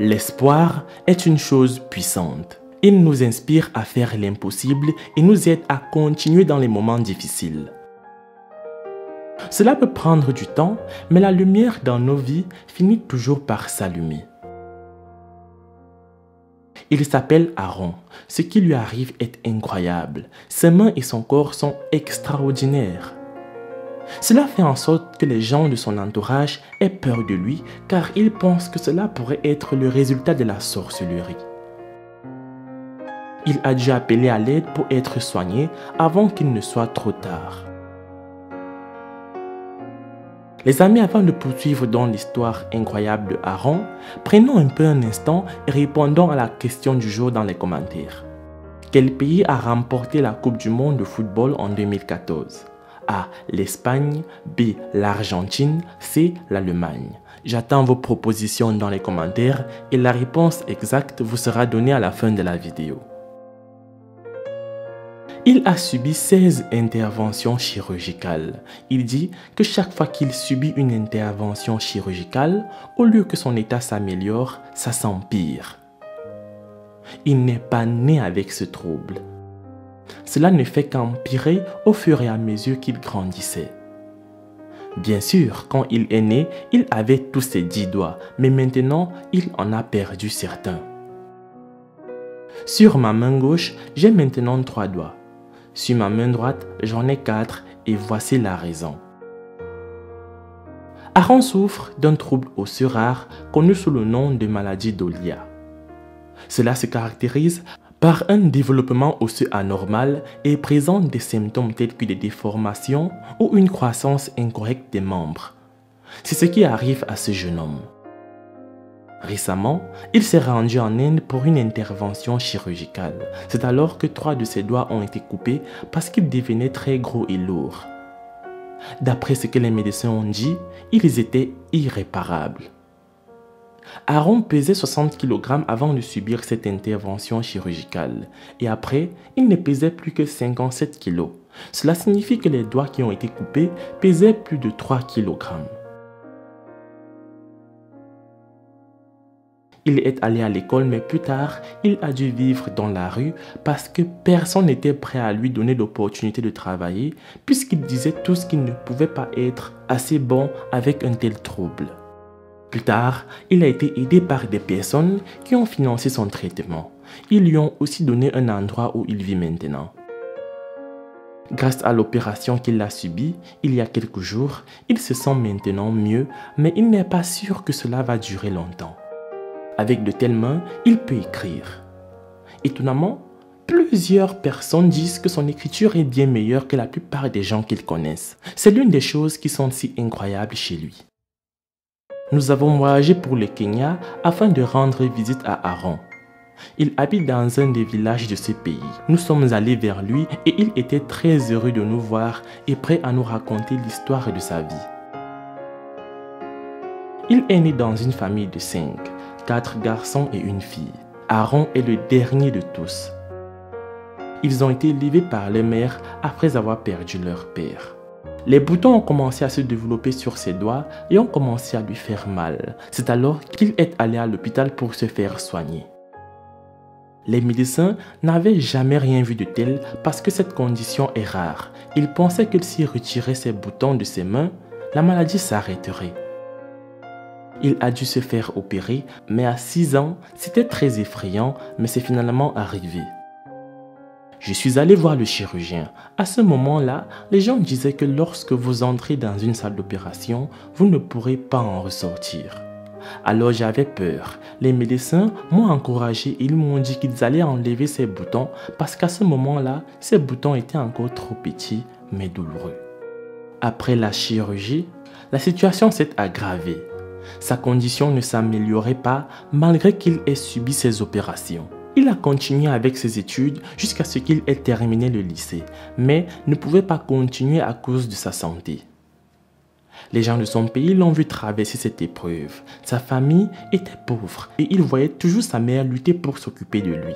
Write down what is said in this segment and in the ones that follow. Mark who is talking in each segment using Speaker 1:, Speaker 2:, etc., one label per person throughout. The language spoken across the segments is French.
Speaker 1: L'espoir est une chose puissante. Il nous inspire à faire l'impossible et nous aide à continuer dans les moments difficiles. Cela peut prendre du temps, mais la lumière dans nos vies finit toujours par s'allumer. Il s'appelle Aaron. Ce qui lui arrive est incroyable. Ses mains et son corps sont extraordinaires. Cela fait en sorte que les gens de son entourage aient peur de lui car ils pensent que cela pourrait être le résultat de la sorcellerie. Il a dû appeler à l'aide pour être soigné avant qu'il ne soit trop tard. Les amis, avant de poursuivre dans l'histoire incroyable de Aaron, prenons un peu un instant et répondons à la question du jour dans les commentaires. Quel pays a remporté la Coupe du Monde de football en 2014? A. L'Espagne, B. L'Argentine, C. L'Allemagne. J'attends vos propositions dans les commentaires et la réponse exacte vous sera donnée à la fin de la vidéo. Il a subi 16 interventions chirurgicales. Il dit que chaque fois qu'il subit une intervention chirurgicale, au lieu que son état s'améliore, ça s'empire. Il n'est pas né avec ce trouble. Cela ne fait qu'empirer au fur et à mesure qu'il grandissait. Bien sûr, quand il est né, il avait tous ses 10 doigts, mais maintenant, il en a perdu certains. Sur ma main gauche, j'ai maintenant 3 doigts. Sur ma main droite, j'en ai 4 et voici la raison. Aaron souffre d'un trouble osseux rare connu sous le nom de maladie d'Olia. Cela se caractérise par un développement osseux anormal et présente des symptômes tels que des déformations ou une croissance incorrecte des membres. C'est ce qui arrive à ce jeune homme. Récemment, il s'est rendu en Inde pour une intervention chirurgicale. C'est alors que 3 de ses doigts ont été coupés parce qu'ils devenaient très gros et lourds. D'après ce que les médecins ont dit, ils étaient irréparables. Aaron pesait 60 kg avant de subir cette intervention chirurgicale et après, il ne pesait plus que 57 kg. Cela signifie que les doigts qui ont été coupés pesaient plus de 3 kg. Il est allé à l'école, mais plus tard, il a dû vivre dans la rue parce que personne n'était prêt à lui donner l'opportunité de travailler puisqu'il disait tous qu'il ne pouvait pas être assez bon avec un tel trouble. Plus tard, il a été aidé par des personnes qui ont financé son traitement. Ils lui ont aussi donné un endroit où il vit maintenant. Grâce à l'opération qu'il a subie il y a quelques jours, il se sent maintenant mieux, mais il n'est pas sûr que cela va durer longtemps. Avec de telles mains, il peut écrire. Étonnamment, plusieurs personnes disent que son écriture est bien meilleure que la plupart des gens qu'il connaissent. C'est l'une des choses qui sont si incroyables chez lui. Nous avons voyagé pour le Kenya afin de rendre visite à Aaron. Il habite dans un des villages de ce pays. Nous sommes allés vers lui et il était très heureux de nous voir et prêt à nous raconter l'histoire de sa vie. Il est né dans une famille de 5. 4 garçons et une fille. Aaron est le dernier de tous. Ils ont été élevés par leur mère après avoir perdu leur père. Les boutons ont commencé à se développer sur ses doigts et ont commencé à lui faire mal. C'est alors qu'il est allé à l'hôpital pour se faire soigner. Les médecins n'avaient jamais rien vu de tel parce que cette condition est rare. Ils pensaient que s'il retirait ses boutons de ses mains, la maladie s'arrêterait. Il a dû se faire opérer, mais à 6 ans, c'était très effrayant, mais c'est finalement arrivé. Je suis allé voir le chirurgien. À ce moment-là, les gens disaient que lorsque vous entrez dans une salle d'opération, vous ne pourrez pas en ressortir. Alors j'avais peur. Les médecins m'ont encouragé et ils m'ont dit qu'ils allaient enlever ces boutons parce qu'à ce moment-là, ces boutons étaient encore trop petits, mais douloureux. Après la chirurgie, la situation s'est aggravée. Sa condition ne s'améliorait pas malgré qu'il ait subi ces opérations. Il a continué avec ses études jusqu'à ce qu'il ait terminé le lycée, mais ne pouvait pas continuer à cause de sa santé. Les gens de son pays l'ont vu traverser cette épreuve. Sa famille était pauvre et il voyait toujours sa mère lutter pour s'occuper de lui.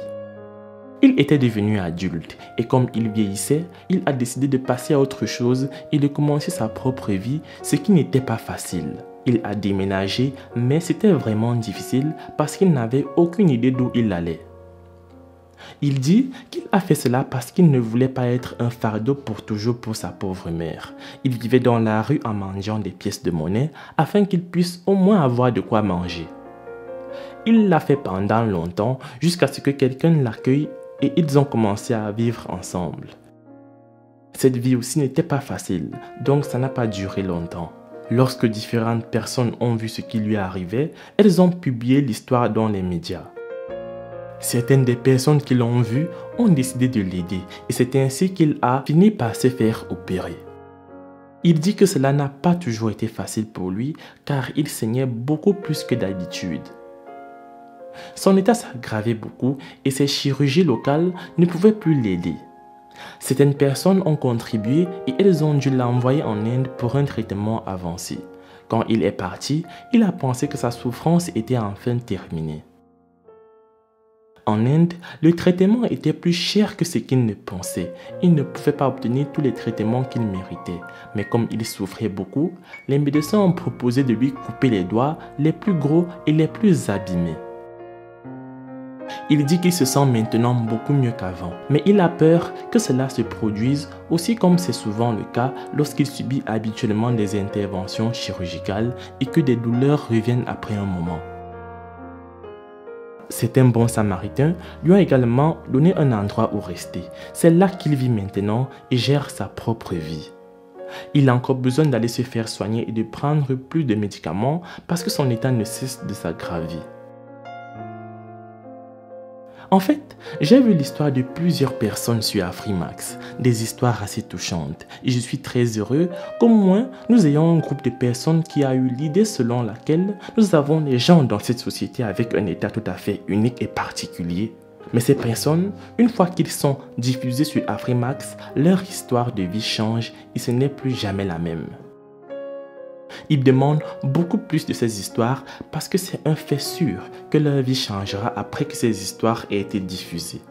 Speaker 1: Il était devenu adulte et comme il vieillissait, il a décidé de passer à autre chose et de commencer sa propre vie, ce qui n'était pas facile. Il a déménagé, mais c'était vraiment difficile parce qu'il n'avait aucune idée d'où il allait. Il dit qu'il a fait cela parce qu'il ne voulait pas être un fardeau pour toujours pour sa pauvre mère. Il vivait dans la rue en mangeant des pièces de monnaie afin qu'il puisse au moins avoir de quoi manger. Il l'a fait pendant longtemps jusqu'à ce que quelqu'un l'accueille et ils ont commencé à vivre ensemble. Cette vie aussi n'était pas facile, donc ça n'a pas duré longtemps. Lorsque différentes personnes ont vu ce qui lui arrivait, elles ont publié l'histoire dans les médias. Certaines des personnes qui l'ont vu ont décidé de l'aider et c'est ainsi qu'il a fini par se faire opérer. Il dit que cela n'a pas toujours été facile pour lui car il saignait beaucoup plus que d'habitude. Son état s'aggravait beaucoup et ses chirurgies locales ne pouvaient plus l'aider. Certaines personnes ont contribué et elles ont dû l'envoyer en Inde pour un traitement avancé. Quand il est parti, il a pensé que sa souffrance était enfin terminée. En Inde, le traitement était plus cher que ce qu'il ne pensait. Il ne pouvait pas obtenir tous les traitements qu'il méritait. Mais comme il souffrait beaucoup, les médecins ont proposé de lui couper les doigts les plus gros et les plus abîmés. Il dit qu'il se sent maintenant beaucoup mieux qu'avant, mais il a peur que cela se produise aussi comme c'est souvent le cas lorsqu'il subit habituellement des interventions chirurgicales et que des douleurs reviennent après un moment. Certains bons samaritains lui ont également donné un endroit où rester. C'est là qu'il vit maintenant et gère sa propre vie. Il a encore besoin d'aller se faire soigner et de prendre plus de médicaments parce que son état ne cesse de s'aggraver. En fait, j'ai vu l'histoire de plusieurs personnes sur Afrimax, des histoires assez touchantes, et je suis très heureux qu'au moins nous ayons un groupe de personnes qui a eu l'idée selon laquelle nous avons les gens dans cette société avec un état tout à fait unique et particulier. Mais ces personnes, une fois qu'ils sont diffusés sur Afrimax, leur histoire de vie change et ce n'est plus jamais la même. Ils demandent beaucoup plus de ces histoires parce que c'est un fait sûr que leur vie changera après que ces histoires aient été diffusées.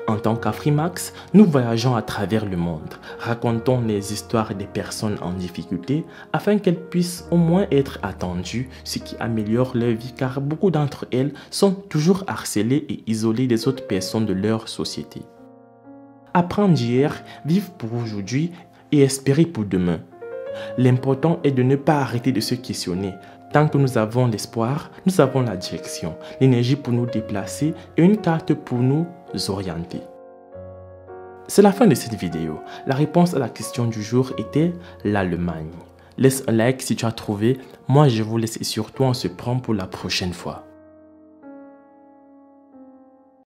Speaker 1: En tant qu'Afrimax, nous voyageons à travers le monde, racontons les histoires des personnes en difficulté afin qu'elles puissent au moins être attendues, ce qui améliore leur vie car beaucoup d'entre elles sont toujours harcelées et isolées des autres personnes de leur société. Apprendre d'hier, vivre pour aujourd'hui et espérer pour demain. L'important est de ne pas arrêter de se questionner. Tant que nous avons l'espoir, nous avons la direction, l'énergie pour nous déplacer et une carte pour nous orienter. C'est la fin de cette vidéo. La réponse à la question du jour était l'Allemagne. Laisse un like si tu as trouvé. Moi, je vous laisse et surtout on se prend pour la prochaine fois.